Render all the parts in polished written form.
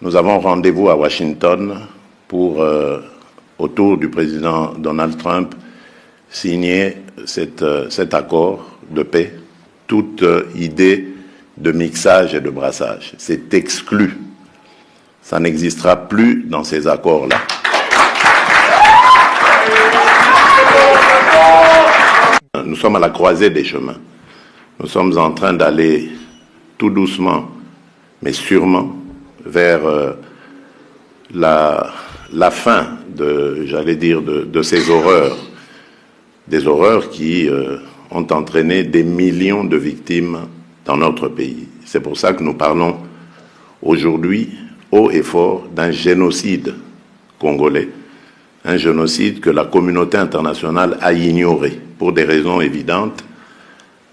Nous avons rendez-vous à Washington pour, autour du président Donald Trump, signer cet accord de paix. Toute idée de mixage et de brassage, c'est exclu. Ça n'existera plus dans ces accords-là. Nous sommes à la croisée des chemins. Nous sommes en train d'aller tout doucement, mais sûrement, vers la fin de ces horreurs. Des horreurs qui ont entraîné des millions de victimes dans notre pays. C'est pour ça que nous parlons aujourd'hui, haut et fort, d'un génocide congolais. Un génocide que la communauté internationale a ignoré pour des raisons évidentes,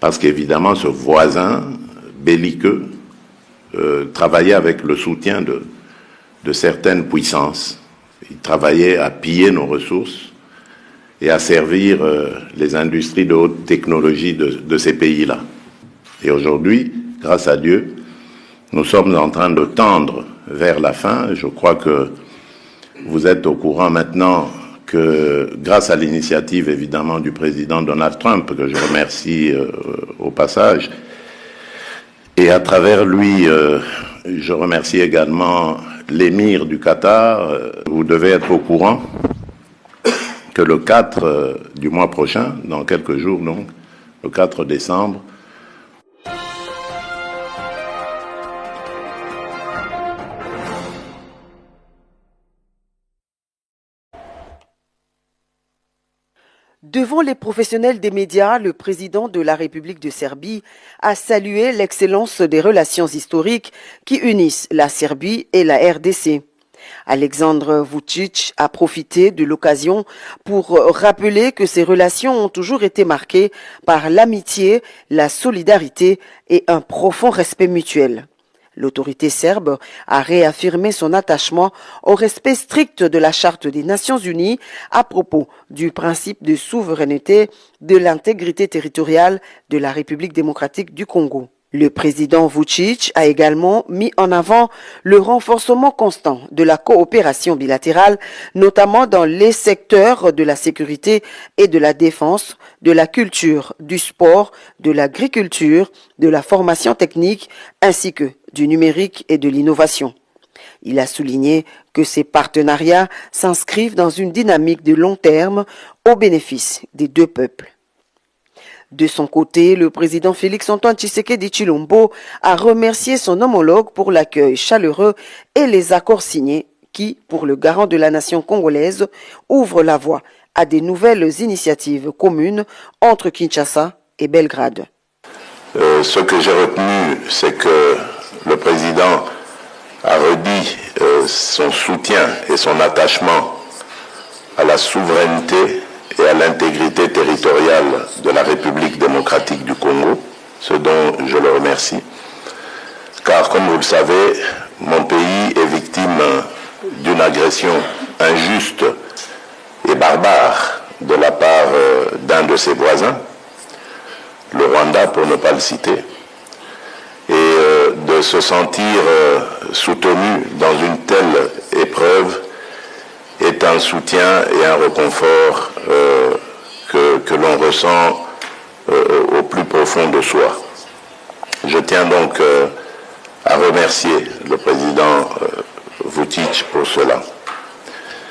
parce qu'évidemment ce voisin belliqueux travaillait avec le soutien de certaines puissances. Il travaillait à piller nos ressources et à servir les industries de haute technologie de ces pays-là. Et aujourd'hui, grâce à Dieu, nous sommes en train de tendre vers la fin. Je crois que vous êtes au courant maintenant que, grâce à l'initiative évidemment du président Donald Trump, que je remercie au passage, et à travers lui, je remercie également l'émir du Qatar, vous devez être au courant que le 4 du mois prochain, dans quelques jours donc, le 4 décembre, devant les professionnels des médias, le président de la République de Serbie a salué l'excellence des relations historiques qui unissent la Serbie et la RDC. Alexandre Vučić a profité de l'occasion pour rappeler que ces relations ont toujours été marquées par l'amitié, la solidarité et un profond respect mutuel. L'autorité serbe a réaffirmé son attachement au respect strict de la Charte des Nations Unies à propos du principe de souveraineté, de l'intégrité territoriale de la République démocratique du Congo. Le président Vučić a également mis en avant le renforcement constant de la coopération bilatérale, notamment dans les secteurs de la sécurité et de la défense, de la culture, du sport, de l'agriculture, de la formation technique, ainsi que du numérique et de l'innovation. Il a souligné que ces partenariats s'inscrivent dans une dynamique de long terme au bénéfice des deux peuples. De son côté, le président Félix-Antoine Tshisekedi Tshilombo a remercié son homologue pour l'accueil chaleureux et les accords signés qui, pour le garant de la nation congolaise, ouvrent la voie à des nouvelles initiatives communes entre Kinshasa et Belgrade. Ce que j'ai retenu, c'est que le président a redit son soutien et son attachement à la souveraineté et à l'intégrité territoriale de la République démocratique du Congo, ce dont je le remercie. Car comme vous le savez, mon pays est victime d'une agression injuste et barbare de la part d'un de ses voisins, le Rwanda pour ne pas le citer, et de se sentir soutenu dans une telle épreuve est un soutien et un réconfort que l'on ressent au plus profond de soi. Je tiens donc à remercier le président Vučić pour cela.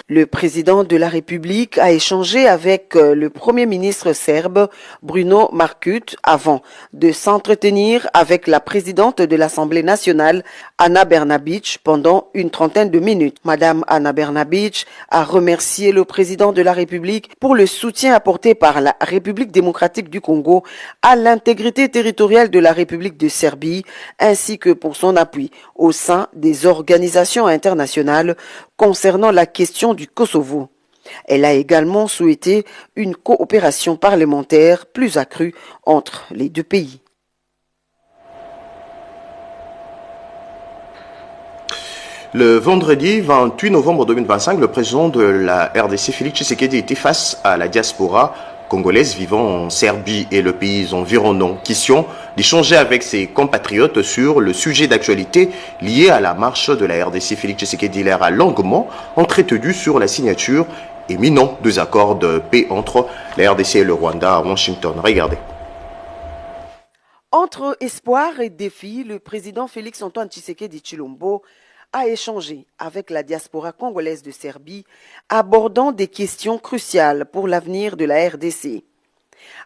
Le président de la République a échangé avec le Premier ministre serbe Bruno Markut avant de s'entretenir avec la présidente de l'Assemblée nationale Ana Brnabić pendant une trentaine de minutes. Madame Ana Brnabić a remercié le président de la République pour le soutien apporté par la République démocratique du Congo à l'intégrité territoriale de la République de Serbie ainsi que pour son appui au sein des organisations internationales concernant la question du Kosovo. Elle a également souhaité une coopération parlementaire plus accrue entre les deux pays. Le vendredi 28 novembre 2025, le président de la RDC, Félix Tshisekedi, était face à la diaspora congolaises vivant en Serbie et le pays environnant. Question d'échanger avec ses compatriotes sur le sujet d'actualité lié à la marche de la RDC. Félix Tshisekedi a longuement entretenu sur la signature éminent des accords de paix entre la RDC et le Rwanda à Washington. Regardez. Entre espoir et défi, le président Félix-Antoine Tshisekedi Tshilombo a échangé avec la diaspora congolaise de Serbie, abordant des questions cruciales pour l'avenir de la RDC.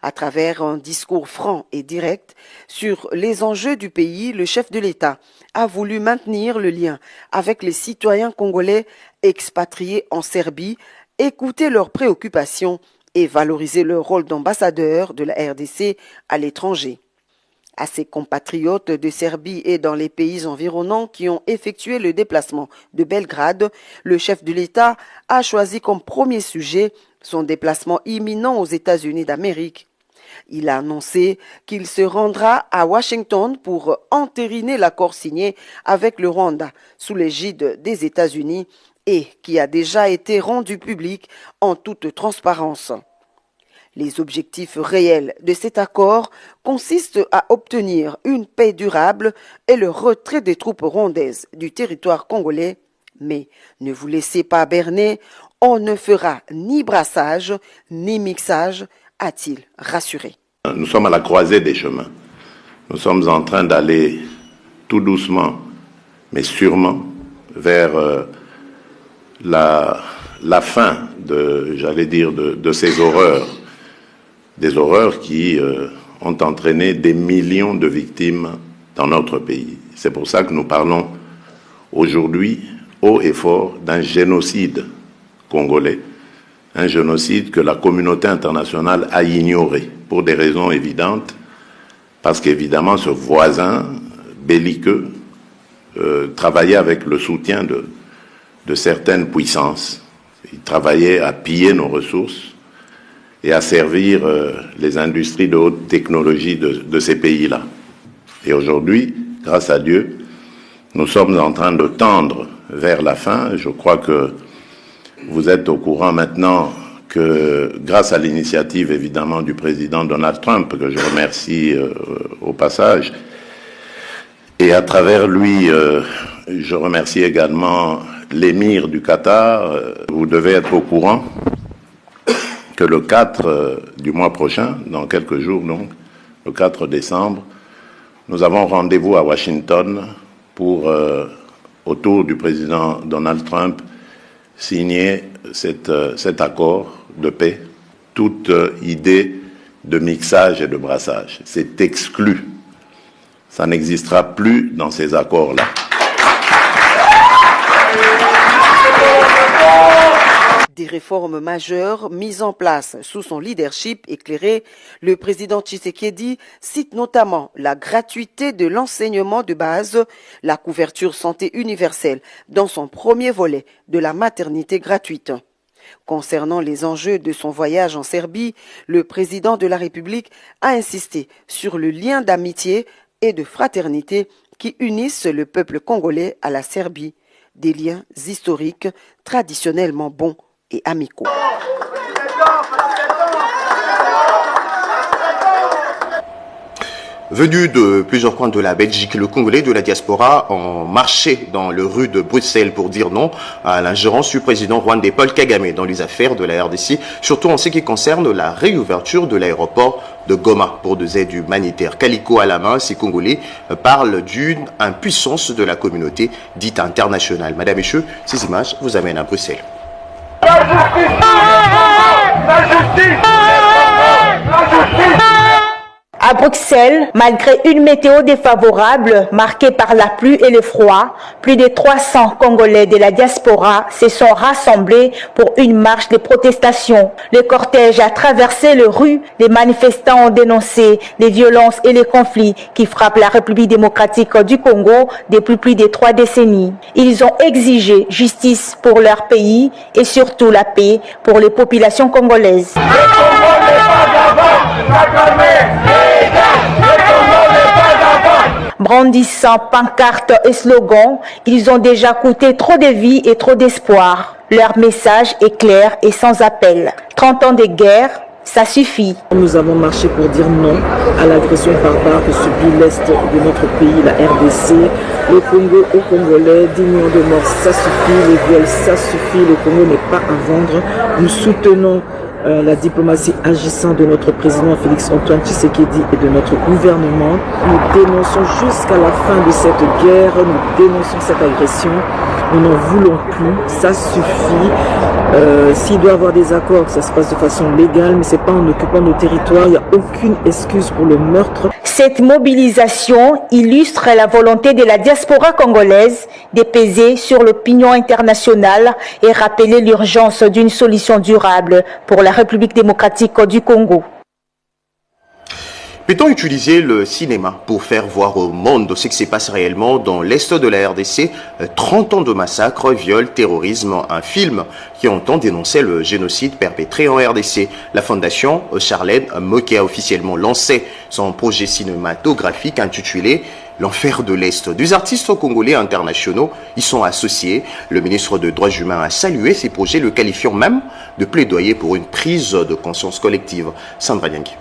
À travers un discours franc et direct sur les enjeux du pays, le chef de l'État a voulu maintenir le lien avec les citoyens congolais expatriés en Serbie, écouter leurs préoccupations et valoriser leur rôle d'ambassadeur de la RDC à l'étranger. À ses compatriotes de Serbie et dans les pays environnants qui ont effectué le déplacement de Belgrade, le chef de l'État a choisi comme premier sujet son déplacement imminent aux États-Unis d'Amérique. Il a annoncé qu'il se rendra à Washington pour entériner l'accord signé avec le Rwanda sous l'égide des États-Unis et qui a déjà été rendu public en toute transparence. Les objectifs réels de cet accord consistent à obtenir une paix durable et le retrait des troupes rwandaises du territoire congolais. Mais ne vous laissez pas berner, on ne fera ni brassage ni mixage, a-t-il rassuré. Nous sommes à la croisée des chemins. Nous sommes en train d'aller tout doucement, mais sûrement, vers la fin de ces horreurs. Des horreurs qui ont entraîné des millions de victimes dans notre pays. C'est pour ça que nous parlons aujourd'hui haut et fort d'un génocide congolais, un génocide que la communauté internationale a ignoré pour des raisons évidentes, parce qu'évidemment ce voisin belliqueux travaillait avec le soutien de certaines puissances. Il travaillait à piller nos ressources et à servir les industries de haute technologie de ces pays-là. Et aujourd'hui, grâce à Dieu, nous sommes en train de tendre vers la fin. Je crois que vous êtes au courant maintenant que grâce à l'initiative évidemment du président Donald Trump, que je remercie au passage, et à travers lui, je remercie également l'émir du Qatar, vous devez être au courant que le 4 du mois prochain, dans quelques jours donc, le 4 décembre, nous avons rendez-vous à Washington pour, autour du président Donald Trump, signer cet accord de paix. Toute idée de mixage et de brassage, c'est exclu. Ça n'existera plus dans ces accords-là. Des réformes majeures mises en place sous son leadership éclairé, le président Tshisekedi cite notamment la gratuité de l'enseignement de base, la couverture santé universelle dans son premier volet de la maternité gratuite. Concernant les enjeux de son voyage en Serbie, le président de la République a insisté sur le lien d'amitié et de fraternité qui unissent le peuple congolais à la Serbie, des liens historiques traditionnellement bons et amicaux. Venu de plusieurs coins de la Belgique, le Congolais de la diaspora ont marché dans les rues de Bruxelles pour dire non à l'ingérence du président rwandais Paul Kagame dans les affaires de la RDC, surtout en ce qui concerne la réouverture de l'aéroport de Goma pour des aides humanitaires. Calico à la main, ces Congolais parlent d'une impuissance de la communauté dite internationale. Madame et messieurs, ces images vous amènent à Bruxelles. La justice! La justice! La justice! À Bruxelles, malgré une météo défavorable marquée par la pluie et le froid, plus de 300 Congolais de la diaspora se sont rassemblés pour une marche de protestation. Le cortège a traversé les rues. Les manifestants ont dénoncé les violences et les conflits qui frappent la République démocratique du Congo depuis plus de 3 décennies. Ils ont exigé justice pour leur pays et surtout la paix pour les populations congolaises. Brandissant pancartes et slogans, ils ont déjà coûté trop de vies et trop d'espoir. Leur message est clair et sans appel. 30 ans de guerre, ça suffit. Nous avons marché pour dire non à l'agression barbare que subit l'Est de notre pays, la RDC. Le Congo aux Congolais, 10 millions de morts, ça suffit. Les viols, ça suffit. Le Congo n'est pas à vendre. Nous soutenons la diplomatie agissante de notre président Félix-Antoine Tshisekedi et de notre gouvernement. Nous dénonçons jusqu'à la fin de cette guerre, nous dénonçons cette agression. Nous n'en voulons plus, ça suffit. S'il doit y avoir des accords, que ça se passe de façon légale, mais ce n'est pas en occupant nos territoires, il n'y a aucune excuse pour le meurtre. Cette mobilisation illustre la volonté de la diaspora congolaise de peser sur l'opinion internationale et rappeler l'urgence d'une solution durable pour la République démocratique du Congo. Peut-on utiliser le cinéma pour faire voir au monde ce qui se passe réellement dans l'Est de la RDC? 30 ans de massacre, viol, terrorisme, un film qui entend dénoncer le génocide perpétré en RDC. La fondation Charlène Moké a officiellement lancé son projet cinématographique intitulé L'Enfer de l'Est. Des artistes congolais internationaux y sont associés. Le ministre des Droits humains a salué ces projets, le qualifiant même de plaidoyer pour une prise de conscience collective. Sandra Niangi.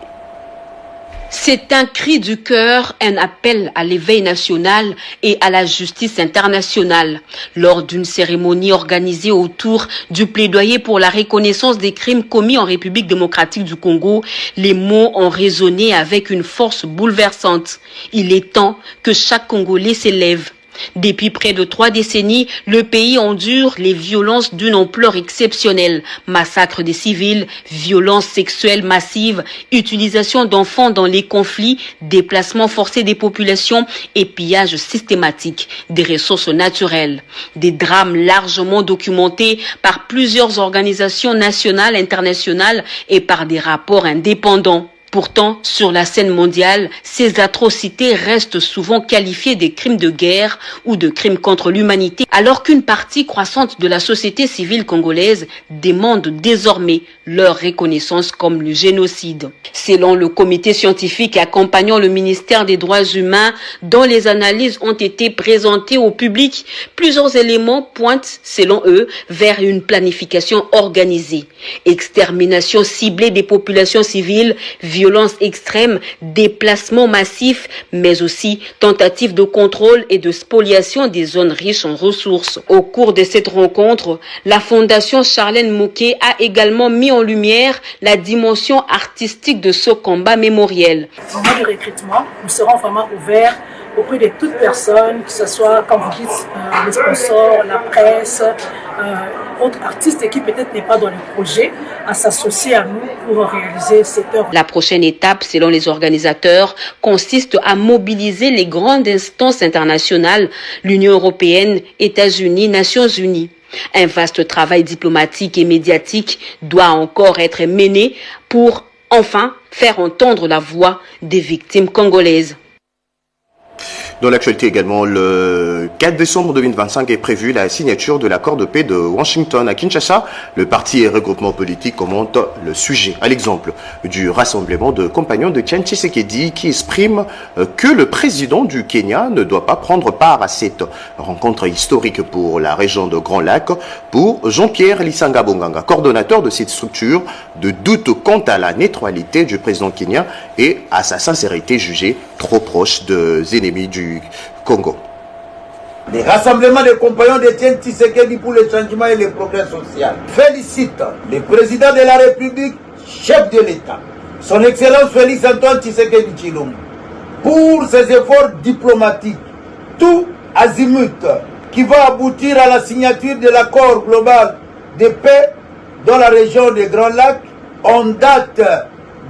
C'est un cri du cœur, un appel à l'éveil national et à la justice internationale. Lors d'une cérémonie organisée autour du plaidoyer pour la reconnaissance des crimes commis en République démocratique du Congo, les mots ont résonné avec une force bouleversante. Il est temps que chaque Congolais s'élève. Depuis près de 3 décennies, le pays endure les violences d'une ampleur exceptionnelle. Massacres des civils, violences sexuelles massives, utilisation d'enfants dans les conflits, déplacement forcé des populations et pillage systématique des ressources naturelles. Des drames largement documentés par plusieurs organisations nationales, internationales et par des rapports indépendants. Pourtant, sur la scène mondiale, ces atrocités restent souvent qualifiées de crimes de guerre ou de crimes contre l'humanité, alors qu'une partie croissante de la société civile congolaise demande désormais leur reconnaissance comme le génocide. Selon le comité scientifique accompagnant le ministère des Droits humains, dont les analyses ont été présentées au public, plusieurs éléments pointent, selon eux, vers une planification organisée. Extermination ciblée des populations civiles, violence extrême, déplacement massif, mais aussi tentative de contrôle et de spoliation des zones riches en ressources. Au cours de cette rencontre, la Fondation Charlène Moké a également mis en lumière la dimension artistique de ce combat mémoriel. Au moment du recrutement, nous serons vraiment ouverts auprès de toute personne, que ce soit, comme vous dites, les sponsors, la presse, autres artistes qui peut-être n'est pas dans le projet, à s'associer à nous pour réaliser cette œuvre. La prochaine étape, selon les organisateurs, consiste à mobiliser les grandes instances internationales, l'Union européenne, États-Unis, Nations unies. Un vaste travail diplomatique et médiatique doit encore être mené pour enfin faire entendre la voix des victimes congolaises. Dans l'actualité également, le 4 décembre 2025 est prévu la signature de l'accord de paix de Washington. À Kinshasa, le parti et regroupement politique commente le sujet. À l'exemple du rassemblement de compagnons de Etienne Tshisekedi qui exprime que le président du Kenya ne doit pas prendre part à cette rencontre historique pour la région de Grand Lac. Pour Jean-Pierre Lisanga Bonganga, coordonnateur de cette structure, de doute quant à la neutralité du président kenyan et à sa sincérité jugée trop proche des ennemis du Congo. Les rassemblements des compagnons d'Etienne Tshisekedi pour le changement et le progrès social félicite le président de la République, chef de l'État, son Excellence Félix Antoine Tshisekedi Tshilombo, pour ses efforts diplomatiques, tout azimut, qui va aboutir à la signature de l'accord global de paix dans la région des Grands Lacs en date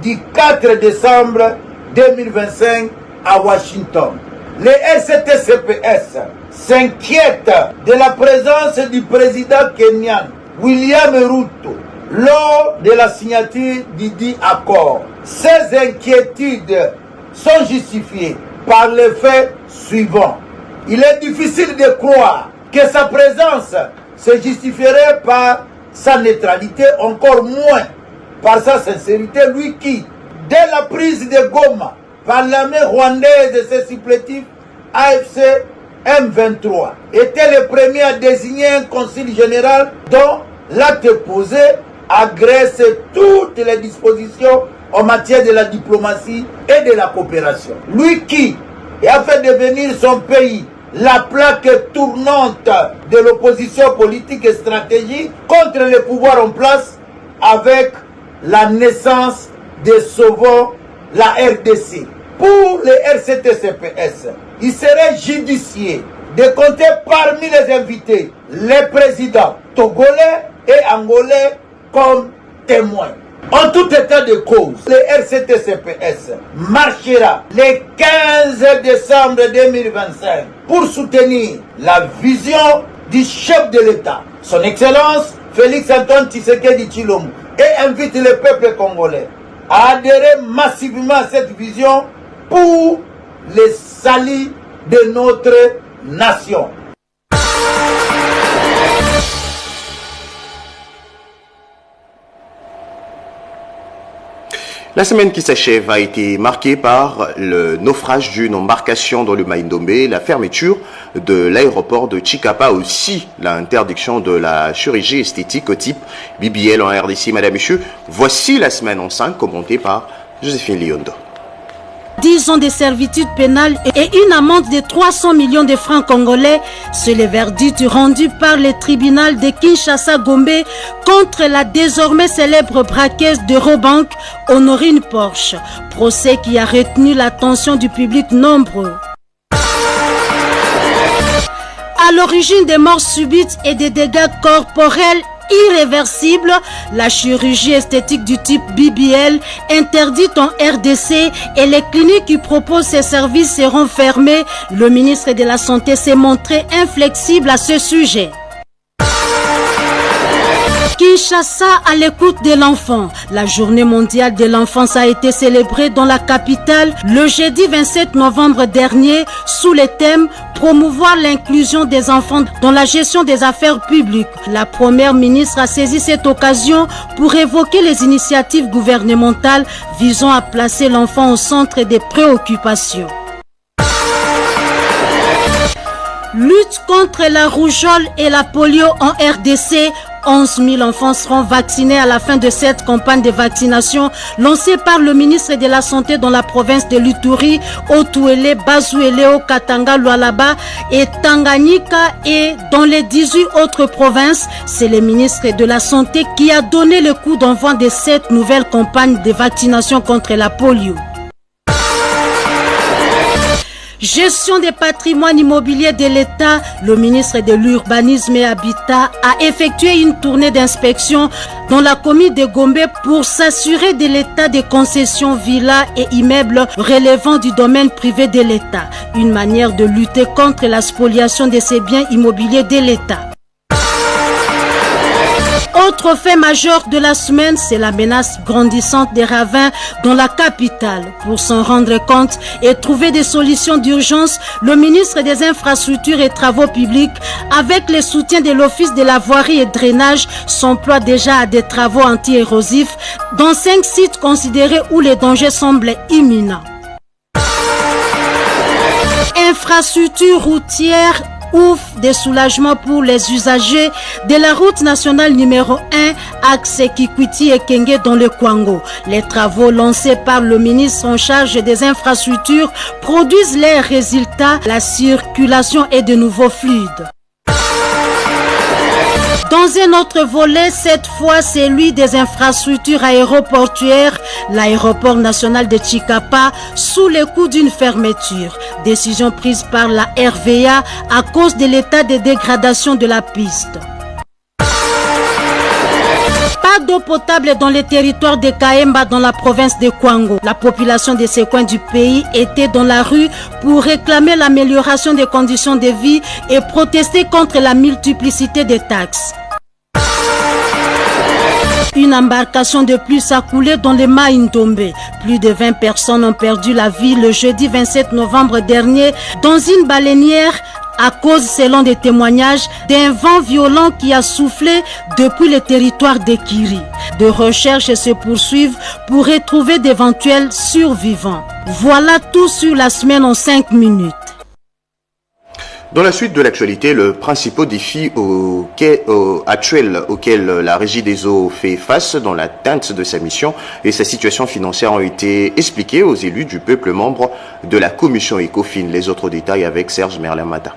du 4 décembre 2025 à Washington. Les RCT-CPS s'inquiètent de la présence du président kenyan William Ruto lors de la signature du dit accord. Ces inquiétudes sont justifiées par les faits suivants. Il est difficile de croire que sa présence se justifierait par sa neutralité, encore moins par sa sincérité, lui qui, dès la prise de Goma par l'armée rwandaise et ses supplétifs AFC M23, était le premier à désigner un conseil général dont l'acte posé agresse toutes les dispositions en matière de la diplomatie et de la coopération. Lui qui a fait devenir son pays la plaque tournante de l'opposition politique et stratégique contre les pouvoirs en place avec la naissance de Sauvons la RDC. Pour le RCT-CPS, il serait judicieux de compter parmi les invités les présidents togolais et angolais comme témoins. En tout état de cause, le RCT-CPS marchera le 15 décembre 2025 pour soutenir la vision du chef de l'État, son Excellence Félix-Antoine Tshisekedi Tshilombo, et invite le peuple congolais à adhérer massivement à cette vision pour le salut de notre nation. La semaine qui s'achève a été marquée par le naufrage d'une embarcation dans le Mai-Ndombe, la fermeture de l'aéroport de Chikapa, aussi l'interdiction de la chirurgie esthétique au type BBL en RDC. Madame, Monsieur, voici la semaine en 5 commentée par Joséphine Liondo. 10 ans de servitude pénale et une amende de 300 millions de francs congolais, c'est le verdict rendu par le tribunal de Kinshasa-Gombe contre la désormais célèbre braqueuse d'Eurobank, Honorine Porsche. Procès qui a retenu l'attention du public nombreux. À l'origine des morts subites et des dégâts corporels irréversible, la chirurgie esthétique du type BBL interdite en RDC et les cliniques qui proposent ces services seront fermées. Le ministre de la Santé s'est montré inflexible à ce sujet. Kinshasa à l'écoute de l'enfant. La journée mondiale de l'enfance a été célébrée dans la capitale le jeudi 27 novembre dernier sous le thème promouvoir l'inclusion des enfants dans la gestion des affaires publiques. La première ministre a saisi cette occasion pour évoquer les initiatives gouvernementales visant à placer l'enfant au centre des préoccupations. Lutte contre la rougeole et la polio en RDC. 11 000 enfants seront vaccinés à la fin de cette campagne de vaccination lancée par le ministre de la Santé dans la province de l'Ituri, Otuele, Bazuele, Katanga, Lualaba et Tanganyika et dans les 18 autres provinces. C'est le ministre de la Santé qui a donné le coup d'envoi de cette nouvelle campagne de vaccination contre la polio. Gestion des patrimoines immobiliers de l'État, le ministre de l'Urbanisme et Habitat a effectué une tournée d'inspection dans la commune de Gombe pour s'assurer de l'état des concessions villas et immeubles relevant du domaine privé de l'État. Une manière de lutter contre la spoliation de ces biens immobiliers de l'État. Autre fait majeur de la semaine, c'est la menace grandissante des ravins dans la capitale. Pour s'en rendre compte et trouver des solutions d'urgence, le ministre des Infrastructures et Travaux publics, avec le soutien de l'Office de la voirie et drainage, s'emploie déjà à des travaux anti-érosifs dans 5 sites considérés où les dangers semblent imminents. Infrastructures routières, ouf des soulagements pour les usagers de la route nationale numéro 1 axe Kikwiti et Kenge dans le Kwango. Les travaux lancés par le ministre en charge des infrastructures produisent leurs résultats. La circulation est de nouveau fluide. Dans un autre volet, cette fois celui des infrastructures aéroportuaires, l'aéroport national de Chikapa sous le coup d'une fermeture. Décision prise par la RVA à cause de l'état de dégradation de la piste. Pas d'eau potable dans les territoires de Kaemba dans la province de Kwango. La population de ces coins du pays était dans la rue pour réclamer l'amélioration des conditions de vie et protester contre la multiplicité des taxes. Une embarcation de plus a coulé dans le Mai-Ndombe. Plus de 20 personnes ont perdu la vie le jeudi 27 novembre dernier dans une baleinière à cause, selon des témoignages, d'un vent violent qui a soufflé depuis le territoire de Kiri. Des recherches se poursuivent pour retrouver d'éventuels survivants. Voilà tout sur la semaine en 5 minutes. Dans la suite de l'actualité, le principal défi actuel auquel la Régie des eaux fait face dans l'atteinte de sa mission et sa situation financière ont été expliqués aux élus du peuple membre de la commission ECOFIN. Les autres détails avec Serge Merlamata.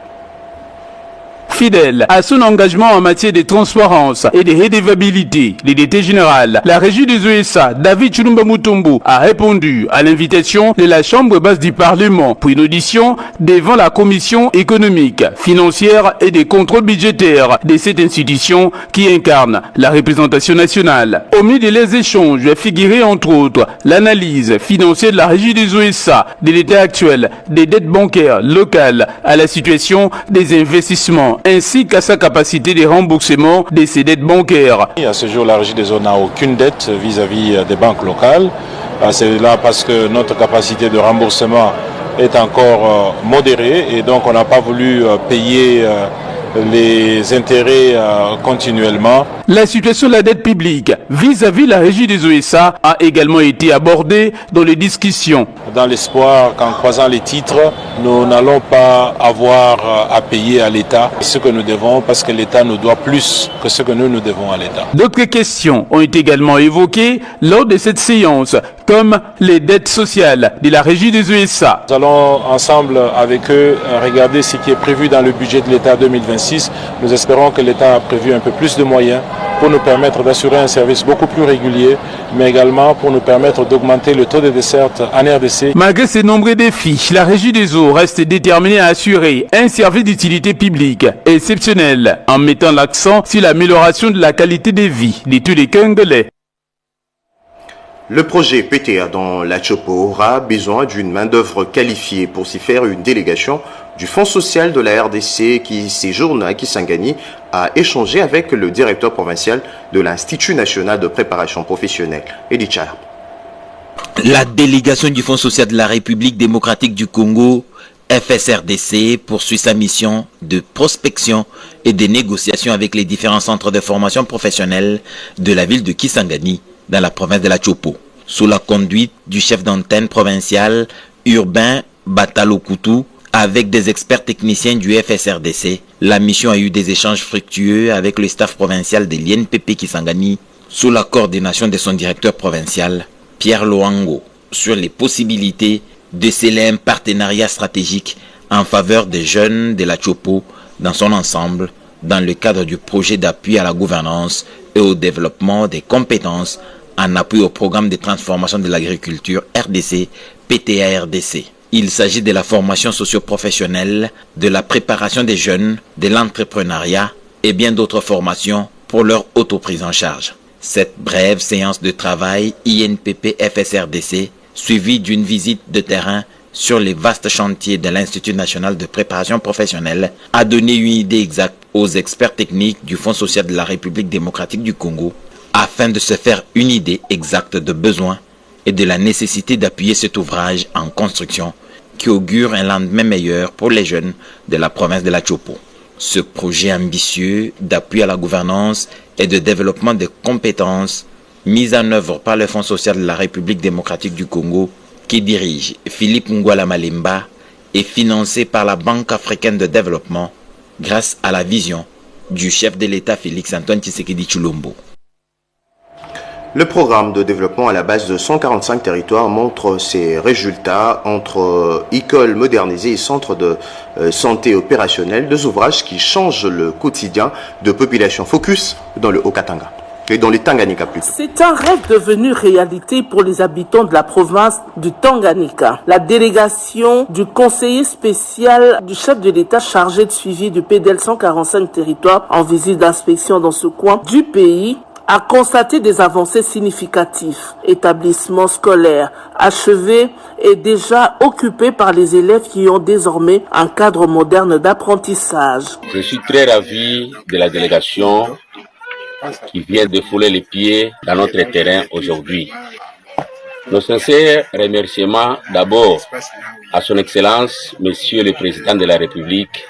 Fidèle à son engagement en matière de transparence et de redevabilité, l'édité général, la régie des USA, David Chulumba Mutombo, a répondu à l'invitation de la Chambre basse du Parlement pour une audition devant la Commission économique, financière et des contrôles budgétaires de cette institution qui incarne la représentation nationale. Au milieu des échanges figurait entre autres l'analyse financière de la régie des USA, de l'état actuel des dettes bancaires locales à la situation des investissements ainsi qu'à sa capacité de remboursement de ses dettes bancaires. À ce jour, la Régie des eaux n'a aucune dette vis-à-vis des banques locales. C'est là parce que notre capacité de remboursement est encore modérée et donc on n'a pas voulu payer les intérêts continuellement. La situation de la dette publique vis-à-vis la Régie des USA a également été abordée dans les discussions. Dans l'espoir qu'en croisant les titres, nous n'allons pas avoir à payer à l'État ce que nous devons parce que l'État nous doit plus que ce que nous devons à l'État. D'autres questions ont été également évoquées lors de cette séance, comme les dettes sociales de la Régie des USA. Nous allons ensemble avec eux regarder ce qui est prévu dans le budget de l'État 2026. Nous espérons que l'État a prévu un peu plus de moyens pour nous permettre d'assurer un service beaucoup plus régulier, mais également pour nous permettre d'augmenter le taux de desserte en RDC. Malgré ces nombreux défis, la Régie des eaux reste déterminée à assurer un service d'utilité publique exceptionnel, en mettant l'accent sur l'amélioration de la qualité de vie de tous les Congolais. Le projet PTA dans la Chopo aura besoin d'une main-d'œuvre qualifiée. Pour s'y faire, une délégation du Fonds social de la RDC qui séjourne à Kisangani a échangé avec le directeur provincial de l'Institut national de préparation professionnelle, Edith Char. La délégation du Fonds social de la République démocratique du Congo, FSRDC, poursuit sa mission de prospection et de négociation avec les différents centres de formation professionnelle de la ville de Kisangani, dans la province de la Chopo, sous la conduite du chef d'antenne provincial Urbain Batalo-Koutou, avec des experts techniciens du FSRDC. La mission a eu des échanges fructueux avec le staff provincial de l'INPP Kisangani, sous la coordination de son directeur provincial, Pierre Loango, sur les possibilités de sceller un partenariat stratégique en faveur des jeunes de la Chopo dans son ensemble, dans le cadre du projet d'appui à la gouvernance et au développement des compétences en appui au programme de transformation de l'agriculture RDC, PTA-RDC. Il s'agit de la formation socio-professionnelle, de la préparation des jeunes, de l'entrepreneuriat et bien d'autres formations pour leur autoprise en charge. Cette brève séance de travail INPP-FSRDC, suivie d'une visite de terrain sur les vastes chantiers de l'Institut national de préparation professionnelle, a donné une idée exacte aux experts techniques du Fonds social de la République démocratique du Congo, afin de se faire une idée exacte de besoins et de la nécessité d'appuyer cet ouvrage en construction qui augure un lendemain meilleur pour les jeunes de la province de la Chopo. Ce projet ambitieux d'appui à la gouvernance et de développement des compétences mis en œuvre par le Fonds social de la République démocratique du Congo, qui dirige Philippe Ngwala Malemba, est financé par la Banque africaine de développement grâce à la vision du chef de l'État Félix-Antoine Tshisekedi Tshilombo. Le programme de développement à la base de 145 territoires montre ses résultats entre écoles modernisées et centres de santé opérationnels, deux ouvrages qui changent le quotidien de population. Focus dans le Haut-Katanga. Et dans les Tanganyika plutôt. C'est un rêve devenu réalité pour les habitants de la province du Tanganyika. La délégation du conseiller spécial du chef de l'État chargé de suivi du PDL 145 territoires en visite d'inspection dans ce coin du pays a constaté des avancées significatives. Établissements scolaires achevés et déjà occupés par les élèves qui ont désormais un cadre moderne d'apprentissage. Je suis très ravi de la délégation qui vient de fouler les pieds dans notre terrain aujourd'hui. Nos sincères remerciements d'abord à son Excellence, Monsieur le Président de la République,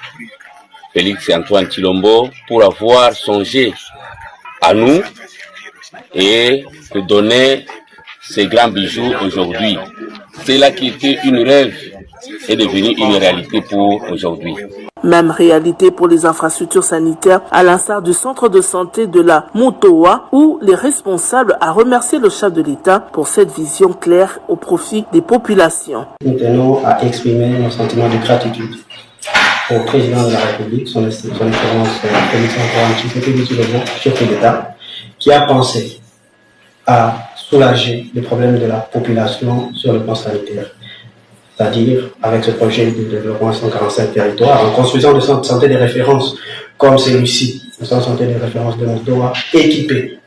Félix-Antoine Tshilombo, pour avoir songé à nous et de donner ces grands bijoux aujourd'hui. C'est là qui était une rêve est devenue une réalité pour aujourd'hui. Même réalité pour les infrastructures sanitaires, à l'instar du centre de santé de la Motowa, où les responsables a remercié le chef de l'État pour cette vision claire au profit des populations. Nous tenons à exprimer nos sentiments de gratitude au président de la République, son Excellence Félix Antoine Tshisekedi Tshilombo, chef de l'État, qui a pensé à soulager les problèmes de la population sur le plan sanitaire. C'est-à-dire avec ce projet de développement 145 territoires, en construisant des centres de santé de référence comme celui-ci, le centre de santé de référence de Motowa, équipé,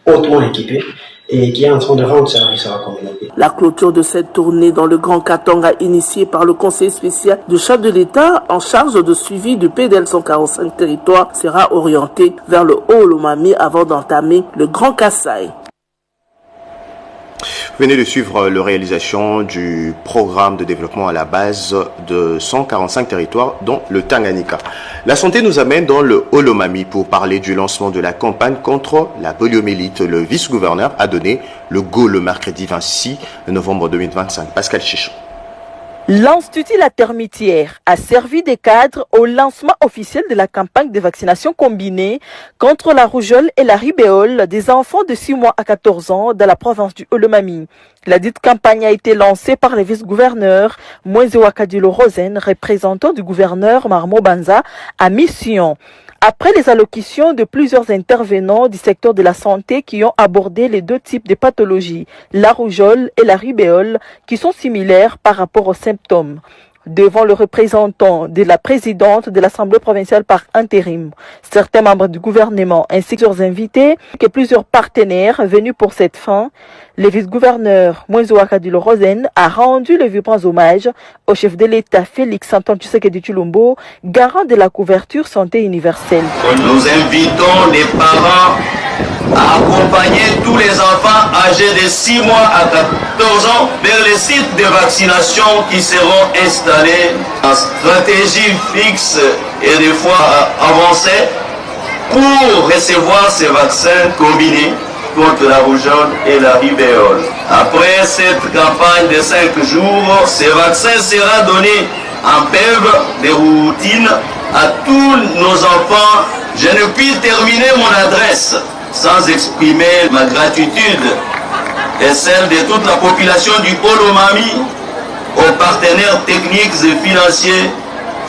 hautement équipé, et qui est en train de rendre service à la communauté. La clôture de cette tournée dans le Grand Katanga, initiée par le conseiller spécial du chef de l'État en charge de suivi du PDL 145 territoires, sera orientée vers le Haut-Lomami avant d'entamer le Grand Kasaï. Vous venez de suivre la réalisation du programme de développement à la base de 145 territoires, dont le Tanganyika. La santé nous amène dans le Haut-Lomami pour parler du lancement de la campagne contre la poliomyélite. Le vice-gouverneur a donné le go le mercredi 26 novembre 2025. Pascal Chichon. L'Institut La Termitière a servi de cadre au lancement officiel de la campagne de vaccination combinée contre la rougeole et la rubéole des enfants de 6 mois à 14 ans dans la province du Haut-Lomami. La dite campagne a été lancée par le vice-gouverneur Mwenzewa Kadilo Rosen, représentant du gouverneur Marmo Banza à Mission. Après les allocutions de plusieurs intervenants du secteur de la santé qui ont abordé les deux types de pathologies, la rougeole et la rubéole, qui sont similaires par rapport aux symptômes. Devant le représentant de la présidente de l'Assemblée provinciale par intérim, certains membres du gouvernement ainsi que leurs invités et plusieurs partenaires venus pour cette fin, le vice-gouverneur Mwenzewa Kadilo Rosen a rendu le vibrant hommage au chef de l'État Félix Antoine Tshisekedi Tshilombo, garant de la couverture santé universelle. Nous invitons les parents à accompagner tous les enfants âgés de 6 mois à 14 ans vers les sites de vaccination qui seront installés en stratégie fixe et des fois avancée pour recevoir ces vaccins combinés contre la rougeole et la rubéole. Après cette campagne de 5 jours, ce vaccin sera donné en PEV de routine à tous nos enfants. Je ne puis terminer mon adresse sans exprimer ma gratitude et celle de toute la population du Haut-Lomami aux partenaires techniques et financiers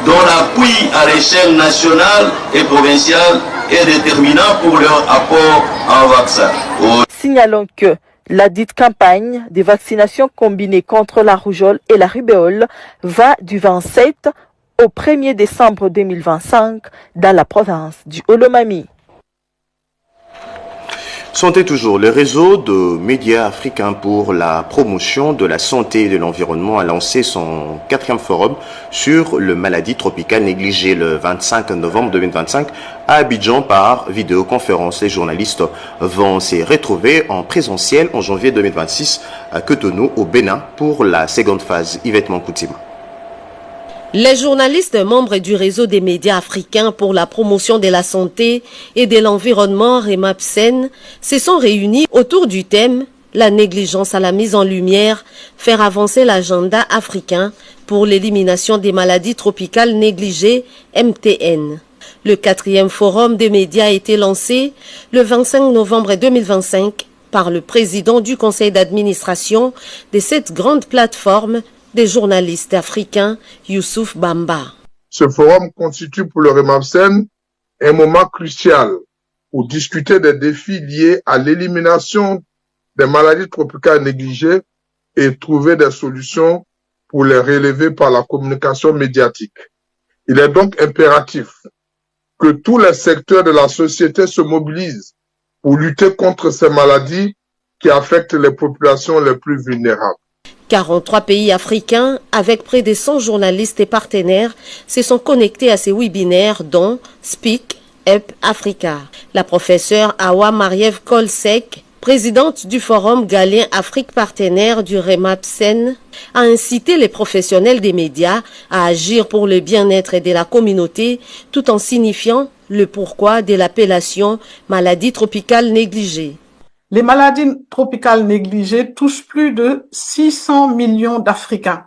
dont l'appui à l'échelle nationale et provinciale est déterminant pour leur apport en vaccin. Signalons que la dite campagne de vaccination combinée contre la rougeole et la rubéole va du 27 au 1er décembre 2025 dans la province du Haut-Lomami. Santé toujours, le réseau de médias africains pour la promotion de la santé et de l'environnement a lancé son 4e forum sur le maladie tropicale négligée le 25 novembre 2025 à Abidjan par vidéoconférence. Les journalistes vont s'y retrouver en présentiel en janvier 2026 à Cotonou au Bénin pour la seconde phase. Yvette Mankoutima. Les journalistes membres du réseau des médias africains pour la promotion de la santé et de l'environnement REMAPSEN se sont réunis autour du thème « La négligence à la mise en lumière, faire avancer l'agenda africain pour l'élimination des maladies tropicales négligées MTN ». Le 4e forum des médias a été lancé le 25 novembre 2025 par le président du conseil d'administration de cette grande plateforme des journalistes africains, Youssouf Bamba. Ce forum constitue pour le REMAPSEN un moment crucial pour discuter des défis liés à l'élimination des maladies tropicales négligées et trouver des solutions pour les relever par la communication médiatique. Il est donc impératif que tous les secteurs de la société se mobilisent pour lutter contre ces maladies qui affectent les populations les plus vulnérables. 43 pays africains, avec près de 100 journalistes et partenaires, se sont connectés à ces webinaires dont Speak Up Africa. La professeure Awa Mariev Kolsek, présidente du Forum Galien Afrique partenaire du REMAPSEN, a incité les professionnels des médias à agir pour le bien-être de la communauté tout en signifiant le pourquoi de l'appellation maladie tropicale négligée. Les maladies tropicales négligées touchent plus de 600 millions d'Africains.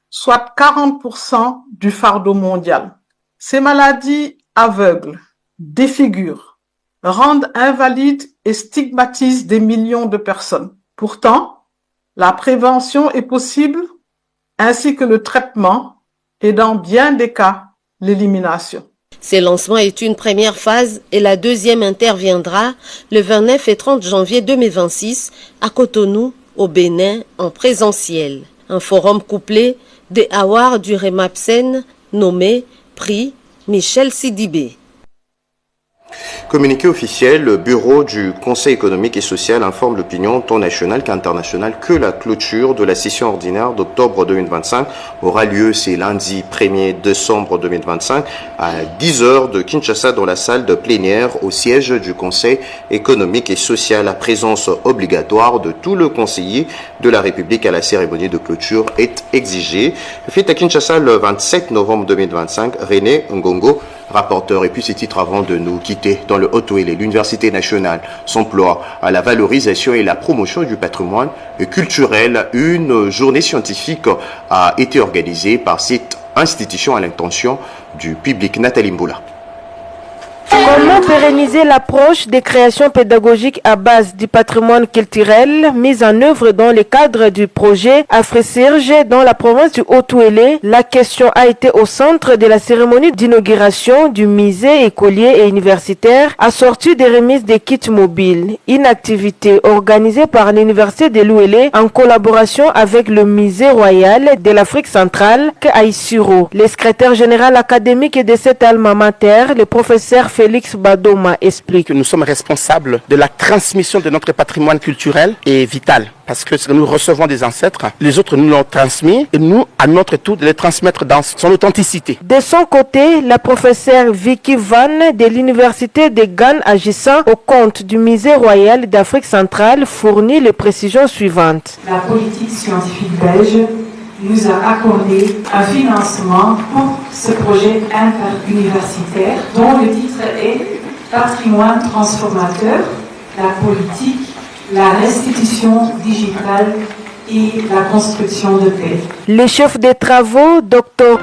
soit 40% du fardeau mondial. Ces maladies aveuglent, défigurent, rendent invalides et stigmatisent des millions de personnes. Pourtant, la prévention est possible, ainsi que le traitement et dans bien des cas, l'élimination. Ce lancement est une première phase et la deuxième interviendra le 29 et 30 janvier 2026 à Cotonou, au Bénin, en présentiel. Un forum couplé des awards du REMAPSEN nommé Prix Michel Sidibé. Communiqué officiel, le bureau du Conseil économique et social informe l'opinion tant nationale qu'internationale que la clôture de la session ordinaire d'octobre 2025 aura lieu ce lundi 1er décembre 2025 à 10h de Kinshasa dans la salle de plénière au siège du Conseil économique et social. La présence obligatoire de tout le conseiller de la République à la cérémonie de clôture est exigée. Fait à Kinshasa le 27 novembre 2025, René Ngongo, rapporteur, et puis ces titres avant de nous quitter. Dans le Haut-Ouélé, l'Université nationale s'emploie à la valorisation et la promotion du patrimoine culturel. Une journée scientifique a été organisée par cette institution à l'intention du public. Nathalie Mboula. Comment pérenniser l'approche des créations pédagogiques à base du patrimoine culturel mise en œuvre dans le cadre du projet Afresirge dans la province du Haut-Ouélé? La question a été au centre de la cérémonie d'inauguration du musée écolier et universitaire assortie des remises des kits mobiles. Une activité organisée par l'Université de l'Ouélé en collaboration avec le musée royal de l'Afrique centrale à Issuro. Le secrétaire général académique de cette alma mater, le professeur Félix Badoma, explique que nous sommes responsables de la transmission de notre patrimoine culturel et vital. Parce que nous recevons des ancêtres, les autres nous l'ont transmis et nous, à notre tour, de les transmettre dans son authenticité. De son côté, la professeure Vicky Van de l'Université de Gand, agissant au compte du Musée royal d'Afrique centrale, fournit les précisions suivantes. La politique scientifique belge nous a accordé un financement pour ce projet interuniversitaire dont le titre est Patrimoine transformateur, la politique, la restitution digitale et la construction de paix. Le chef des travaux, Dr